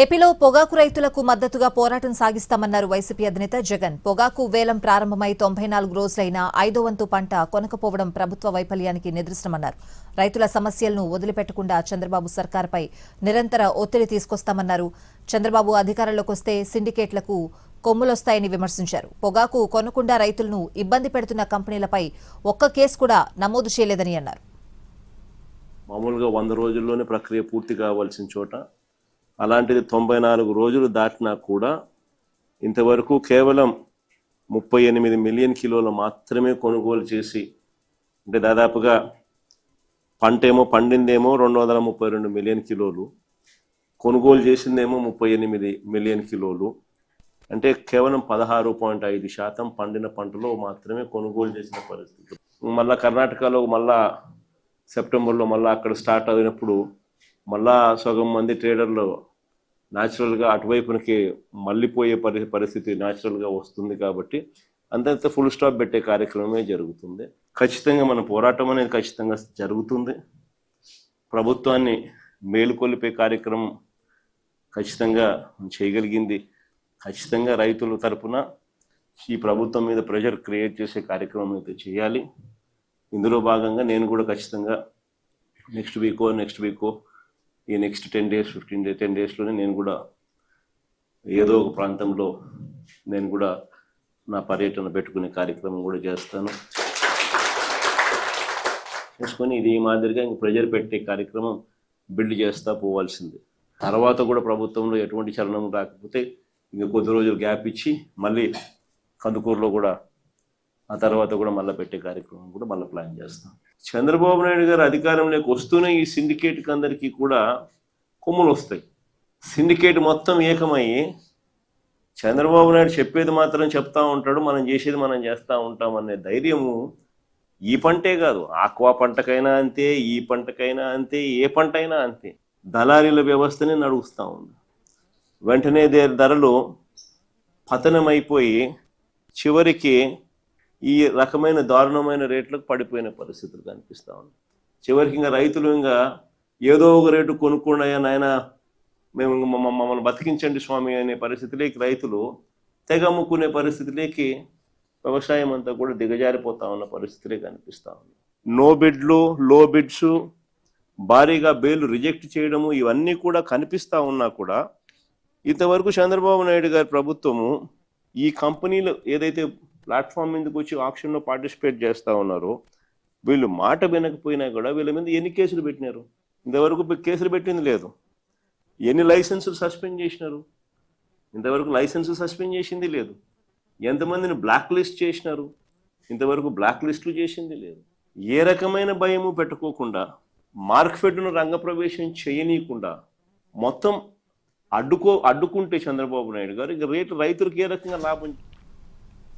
ఏపీలో పొగాకు రైతులకు మద్దతుగా పోరాటం సాగిస్తామన్నారు వైసీపీ అధినేత జగన్. పొగాకు వేలం ప్రారంభమై 94 రోజులైనా 5వ వంతు పంట కొనకపోవడం ప్రభుత్వ వైఫల్యానికి నిదర్శనమన్నారు. రైతుల సమస్యలను వదిలిపెట్టకుండా చంద్రబాబు సర్కారుపై నిరంతర ఒత్తిడి తీసుకొస్తామన్నారు. చంద్రబాబు అధికారంలోకి వస్తే సిండికేట్లకు కొమ్ములొస్తాయని విమర్శించారు. పొగాకు కొనకుండా రైతులను ఇబ్బంది పెడుతున్న కంపెనీలపై ఒక్క కేసు కూడా నమోదు చేయలేదని అన్నారు. మామూలుగా 100 రోజుల్లోనే ప్రక్రియ పూర్తి కావాల్సిన చోట అలాంటిది 94 రోజులు దాటినా కూడా ఇంతవరకు కేవలం 38 మిలియన్ కిలోలు మాత్రమే కొనుగోలు చేసి, అంటే దాదాపుగా పంటేమో పండిందేమో 232 మిలియన్ కిలోలు, కొనుగోలు చేసిందేమో 38 మిలియన్ కిలోలు, అంటే కేవలం 16.5% పండిన పంటలో మాత్రమే కొనుగోలు చేసిన పరిస్థితి. మళ్ళా కర్ణాటకలో మళ్ళా సెప్టెంబర్లో మళ్ళీ అక్కడ స్టార్ట్ అయినప్పుడు మళ్ళా సగం మంది ట్రేడర్లు న్యాచురల్గా అటువైపునికి మళ్ళీపోయే పరిస్థితి న్యాచురల్గా వస్తుంది. కాబట్టి అంతంత ఫుల్ స్టాప్ పెట్టే కార్యక్రమమే జరుగుతుంది. ఖచ్చితంగా మన పోరాటం అనేది ఖచ్చితంగా జరుగుతుంది. ప్రభుత్వాన్ని మేలుకొలిపే కార్యక్రమం ఖచ్చితంగా చేయగలిగింది. ఖచ్చితంగా రైతుల తరపున ఈ ప్రభుత్వం మీద ప్రెషర్ క్రియేట్ చేసే కార్యక్రమం అయితే చేయాలి. ఇందులో భాగంగా నేను కూడా ఖచ్చితంగా నెక్స్ట్ వీకో ఈ నెక్స్ట్ 10 days 10 daysలోనే నేను కూడా ఏదో ఒక ప్రాంతంలో నేను కూడా నా పర్యటన పెట్టుకునే కార్యక్రమం కూడా చేసుకొని ఇది ఈ మాదిరిగా ఇంక ప్రెజర్ పెట్టే కార్యక్రమం బిల్డ్ చేస్తూ పోవాల్సింది. తర్వాత కూడా ప్రభుత్వంలో ఎటువంటి చలనం రాకపోతే ఇంక కొద్ది రోజులు గ్యాప్ ఇచ్చి మళ్ళీ కందుకూరులో కూడా ఆ తర్వాత కూడా మళ్ళీ పెట్టే కార్యక్రమం కూడా మళ్ళీ ప్లాన్ చేస్తాం. చంద్రబాబు నాయుడు గారు అధికారంలోకి వస్తూనే ఈ సిండికేట్కి అందరికీ కూడా కొమ్ములు వస్తాయి. సిండికేట్ మొత్తం ఏకమయ్యి చంద్రబాబు నాయుడు చెప్పేది మాత్రం చెప్తా ఉంటాడు, మనం చేసేది మనం చేస్తూ ఉంటాం అనే ధైర్యము ఈ పంటే కాదు, ఆక్వా పంటకైనా అంతే, ఈ పంటకైనా అంతే, ఏ పంట అయినా అంతే. దళారీల వ్యవస్థని నడుస్తూ ఉంది. వెంటనే ధరలు పతనమైపోయి చివరికి ఈ రకమైన దారుణమైన రేట్లకు పడిపోయిన పరిస్థితులు కనిపిస్తూ ఉన్నాయి. చివరికి ఇంకా రైతులు ఇంకా ఏదో ఒక రేటు కొనుక్కున్నాయా నాయన, మేము మమ్మల్ని బతికించండి స్వామి అనే పరిస్థితిలోకి రైతులు తెగమ్ముకునే పరిస్థితిలోకి వ్యవసాయం అంతా కూడా దిగజారిపోతా ఉన్న పరిస్థితులే కనిపిస్తూ ఉంది. నో బిడ్లు, లో బిడ్స్, భారీగా బేలు రిజెక్ట్ చేయడము ఇవన్నీ కూడా కనిపిస్తూ ఉన్నా కూడా ఇంతవరకు చంద్రబాబు నాయుడు గారి ప్రభుత్వము ఈ కంపెనీలు ఏదైతే ప్లాట్ఫామ్ మీదకి వచ్చి ఆక్షన్లో పార్టిసిపేట్ చేస్తూ ఉన్నారో వీళ్ళు మాట వినకపోయినా కూడా వీళ్ళ మీద ఎన్ని కేసులు పెట్టినారు? ఇంతవరకు కేసులు పెట్టింది లేదు. ఎన్ని లైసెన్సులు సస్పెండ్ చేసినారు? ఇంతవరకు లైసెన్సు సస్పెండ్ చేసింది లేదు. ఎంతమందిని బ్లాక్ లిస్ట్ చేసినారు? ఇంతవరకు బ్లాక్ లిస్టులు చేసింది లేదు. ఏ రకమైన భయము పెట్టుకోకుండా, మార్కెట్ను రంగప్రవేశం చేయనీయకుండా మొత్తం అడ్డుకుంటే చంద్రబాబు నాయుడు గారు ఇక రైతులకు ఏ రకంగా లాభం